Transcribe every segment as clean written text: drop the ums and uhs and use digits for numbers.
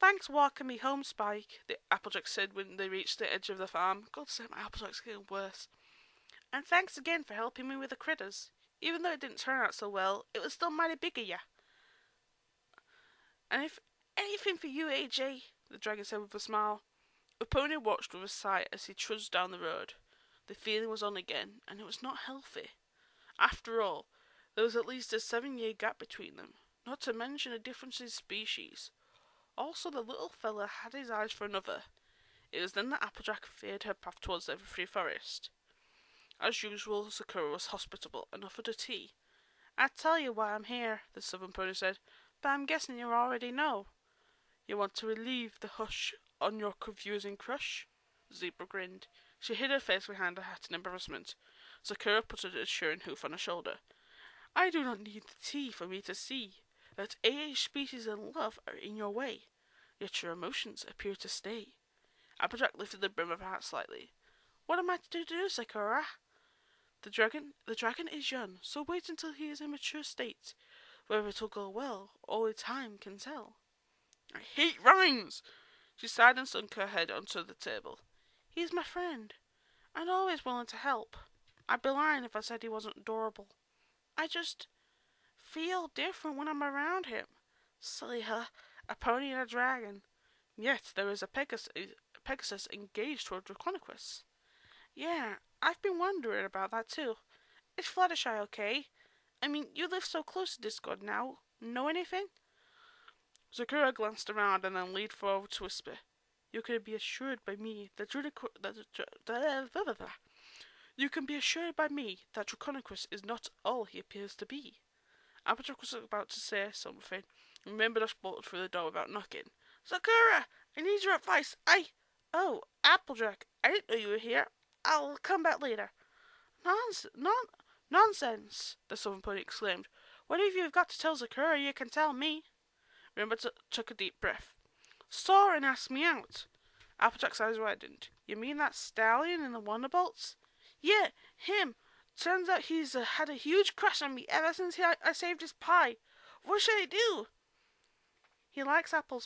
Thanks for walking me home, Spike, the Applejack said when they reached the edge of the farm. God save my Applejack's getting worse. And thanks again for helping me with the critters. Even though it didn't turn out so well, it was still mighty big of ya. And if anything for you, AJ, the dragon said with a smile. The pony watched with a sigh as he trudged down the road. The feeling was on again, and it was not healthy. After all, there was at least a 7-year gap between them, not to mention a difference in species. Also, the little fella had his eyes for another. It was then that Applejack veered her path towards the Everfree Forest. As usual, Sakura was hospitable and offered a tea. "I tell you why I'm here," the southern pony said, "but I'm guessing you already know." "You want to relieve the hush on your confusing crush?" Zebra grinned. She hid her face behind her hat in embarrassment. Sakura put an assuring hoof on her shoulder. "I do not need the tea for me to see that AA species and love are in your way, yet your emotions appear to stay." Applejack lifted the brim of her hat slightly. "What am I to do, Sakura?" The dragon is young, so wait until he is in a mature state. Whether it'll go well, only time can tell." "I hate rhymes!" She sighed and sunk her head onto the table. "He's my friend, and always willing to help. I'd be lying if I said he wasn't adorable. I just feel different when I'm around him. Silly, huh? A pony and a dragon. Yet there is a Pegasus engaged toward Draconequus." "Yeah, I've been wondering about that too. Is Fluttershy okay? I mean, you live so close to Discord now. Know anything?" Sakura glanced around and then leaned forward to whisper. "You can be assured by me that Draconequus is not all he appears to be." Applejack was about to say something, and remembered I bolted through the door without knocking. "Sakura, I need your advice. Oh, Applejack, I didn't know you were here. I'll come back later." Nonsense, the southern pony exclaimed. "Whatever you've got to tell Sakura, you can tell me." Rainbow took a deep breath. "Soren asked me out." Applejack's eyes widened. "You mean that stallion in the Wonderbolts?" "Yeah, him. Turns out he's had a huge crush on me ever since I saved his pie. What should I do?" "He likes apple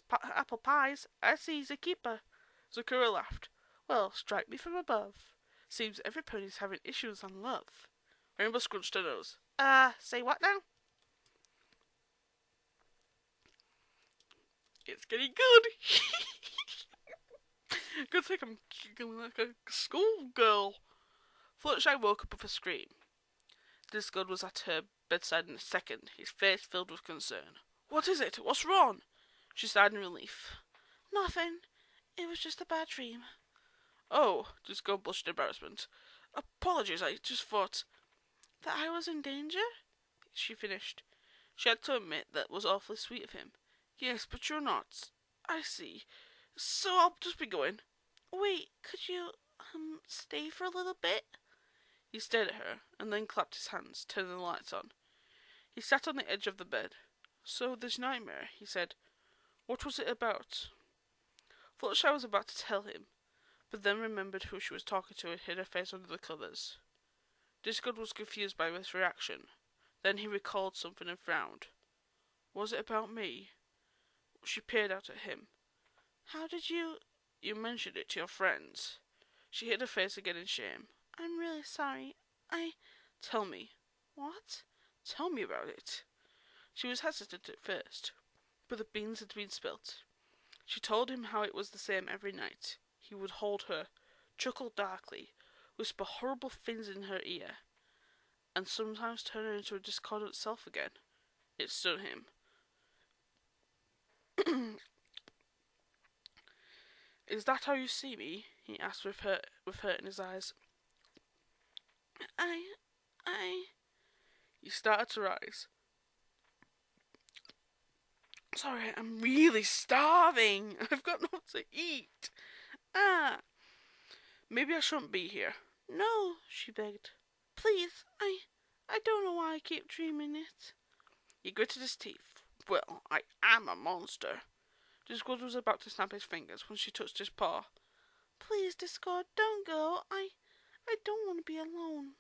pies. I see he's a keeper." Sakura laughed. "Well, strike me from above. Seems every pony's having issues on love." Rainbow scrunched her nose. Say what now?" "It's getting good." "Good thing I'm giggling like a schoolgirl." Fluttershy woke up with a scream. Discord was at her bedside in a second, his face filled with concern. "What is it? What's wrong?" She sighed in relief. "Nothing. It was just a bad dream." "Oh," Discord blushed in embarrassment. "Apologies, I just thought—" "That I was in danger?" she finished. She had to admit that was awfully sweet of him. "Yes, but you're not. I see. So I'll just be going." "Wait, could you, stay for a little bit?" He stared at her, and then clapped his hands, turning the lights on. He sat on the edge of the bed. "So this nightmare," he said. "What was it about?" Fluttershy was about to tell him, but then remembered who she was talking to and hid her face under the covers. Discord was confused by this reaction. Then he recalled something and frowned. "Was it about me?" She peered out at him. "How did you—" "You mentioned it to your friends." She hid her face again in shame. "I'm really sorry. "Tell me." What?" "Tell me about it." She was hesitant at first, but the beans had been spilt. She told him how it was the same every night. He would hold her, chuckle darkly, whisper horrible things in her ear, and sometimes turn her into a discordant self again. It stunned him. "Is that how you see me?" he asked with hurt in his eyes. I... He started to rise. "Sorry, I'm really starving. I've got nothing to eat." "Maybe I shouldn't be here." "No," she begged. "Please, I don't know why I keep dreaming it." He gritted his teeth. "Well, I am a monster." Discord was about to snap his fingers when she touched his paw. "Please, Discord, don't go. I don't want to be alone."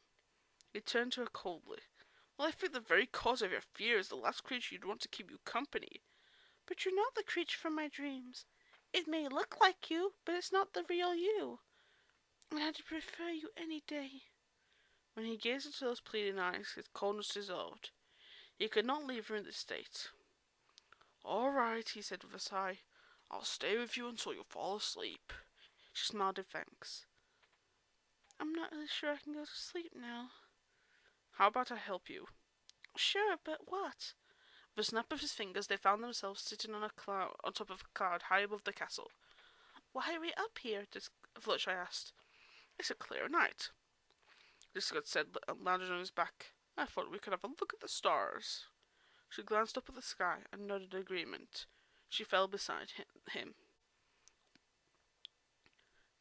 He turned to her coldly. "Well, I think the very cause of your fear is the last creature you'd want to keep you company." But you're not the creature from my dreams. It may look like you, but it's not the real you. And I'd prefer you any day. When he gazed into those pleading eyes, his coldness dissolved. He could not leave her in this state. "All right," he said with a sigh. "I'll stay with you until you fall asleep." She smiled in thanks. "I'm not really sure I can go to sleep now." "How about I help you?" "Sure, but what?" With a snap of his fingers, they found themselves sitting on top of a cloud high above the castle. "Why are we up here?" Fluttershy asked. "It's a clear night," Discord said, lounging on his back. "I thought we could have a look at the stars." She glanced up at the sky and nodded agreement. She fell beside him.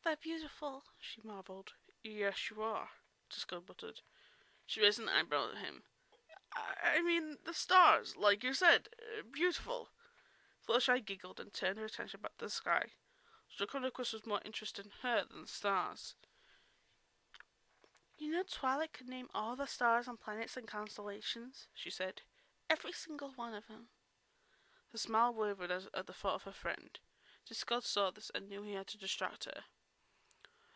"They're beautiful," she marvelled. "Yes, you are," Discord muttered. She raised an eyebrow at him. I mean, the stars, like you said, beautiful." Fluttershy giggled and turned her attention back to the sky. Draconicus was more interested in her than the stars. "You know Twilight could name all the stars and planets and constellations," she said. "Every single one of them." Her smile wavered at the thought of her friend. Discord saw this and knew he had to distract her.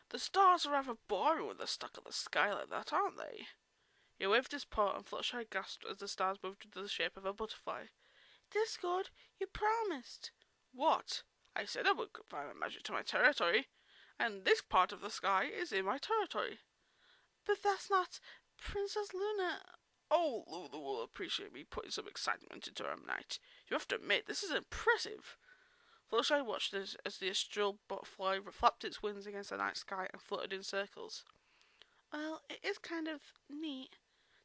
"The stars are rather boring when they're stuck in the sky like that, aren't they?" He waved his paw and Fluttershy gasped as the stars moved into the shape of a butterfly. "Discord, you promised." "What?" "I said I would confine my magic to my territory, and this part of the sky is in my territory." "But that's not Princess Luna." "Oh, Lulu will appreciate me putting some excitement into her night. You have to admit, this is impressive." Fluttershy watched as the astral butterfly flapped its wings against the night sky and fluttered in circles. "Well, it is kind of neat."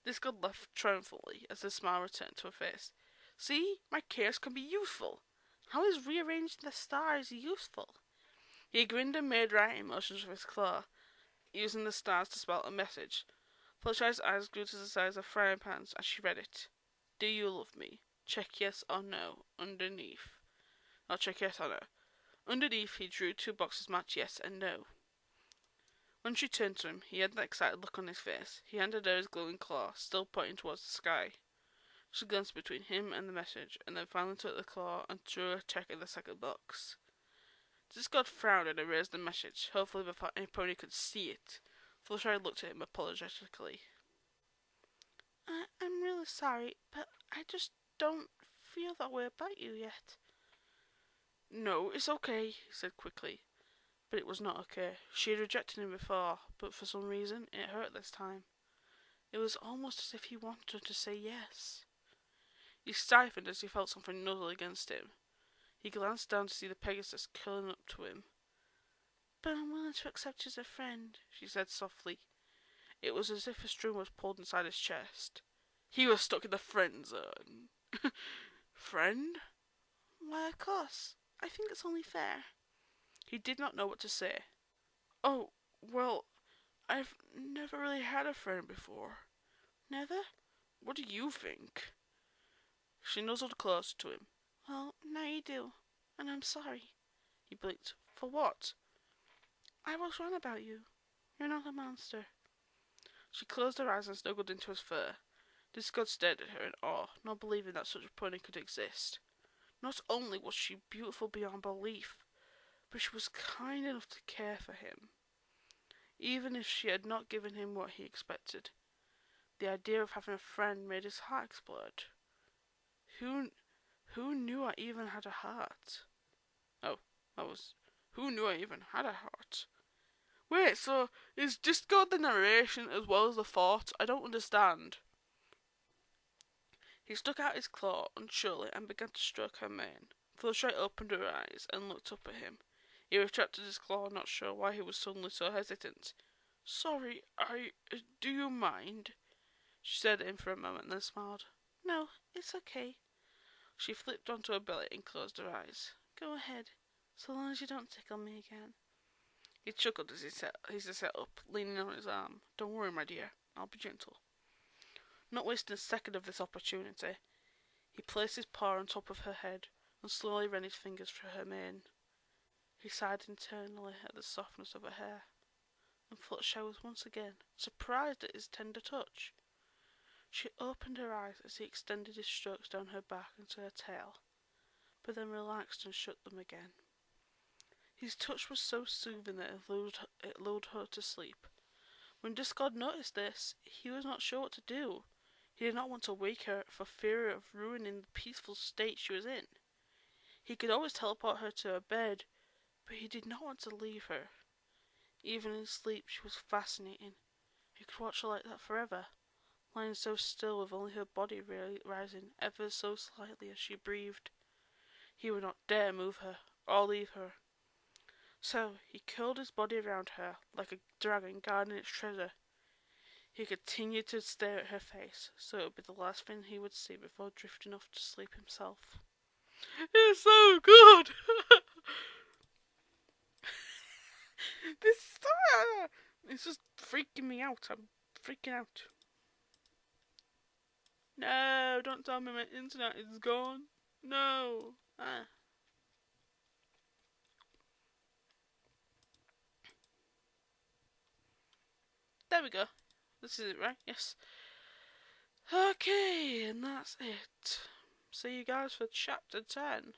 Discord laughed triumphantly as the smile returned to her face. "See, my chaos can be useful." "How is rearranging the stars useful?" He grinned and made writing motions with his claw, using the stars to spell a message. Fluttershy's eyes grew to the size of frying pans as she read it. "Do you love me? Check yes or no underneath." I'll check yes or no. Underneath, he drew two boxes marked yes and no. When she turned to him, he had an excited look on his face. He handed her his glowing claw, still pointing towards the sky. She glanced between him and the message, and then finally took the claw and drew a check in the second box. Discord frowned and erased the message, hopefully before any pony could see it. Fluttershy looked at him apologetically. "I'm really sorry, but I just don't feel that way about you yet." "No, it's okay," he said quickly. But it was not okay. She had rejected him before, but for some reason it hurt this time. It was almost as if he wanted her to say yes. He stiffened as he felt something nuzzle against him. He glanced down to see the Pegasus curling up to him. "But I'm willing to accept you as a friend," she said softly. It was as if a string was pulled inside his chest. He was stuck in the friend zone. Friend? "Why, of course. I think it's only fair." He did not know what to say. "Oh, well, I've never really had a friend before." "Never?" "What do you think?" She nuzzled closer to him. "Well, now you do. And I'm sorry." He blinked. "For what?" "I was wrong about you. You're not a monster." She closed her eyes and snuggled into his fur. Discord stared at her in awe, not believing that such a pony could exist. Not only was she beautiful beyond belief, but she was kind enough to care for him, even if she had not given him what he expected. The idea of having a friend made his heart explode. Who knew I even had a heart? Oh, that was... Who knew I even had a heart? Wait, so is Discord the narration as well as the thought? I don't understand. He stuck out his claw unsurely and began to stroke her mane. Fluttershy opened her eyes and looked up at him. He retracted his claw, not sure why he was suddenly so hesitant. "Sorry, do you mind?" She stared at him for a moment, then smiled. "No, it's okay." She flipped onto her belly and closed her eyes. "Go ahead, so long as you don't tickle me again." He chuckled as he sat up, leaning on his arm. "Don't worry, my dear. I'll be gentle." Not wasting a second of this opportunity, he placed his paw on top of her head and slowly ran his fingers through her mane. He sighed internally at the softness of her hair, and Fluttershy was once again surprised at his tender touch. She opened her eyes as he extended his strokes down her back and to her tail. but then relaxed and shut them again. His touch was so soothing that it lulled her to sleep. When Discord noticed this, he was not sure what to do. He did not want to wake her for fear of ruining the peaceful state she was in. He could always teleport her to her bed, but he did not want to leave her. Even in sleep, she was fascinating. He could watch her like that forever, lying so still with only her body rising ever so slightly as she breathed. He would not dare move her or leave her. So he curled his body around her like a dragon guarding its treasure. He continued to stare at her face, so it would be the last thing he would see before drifting off to sleep himself. It's so good! It's just freaking me out. I'm freaking out. No, don't tell me my internet is gone. No. There we go. This is it, right? Yes. Okay, and that's it. See you guys for chapter 10.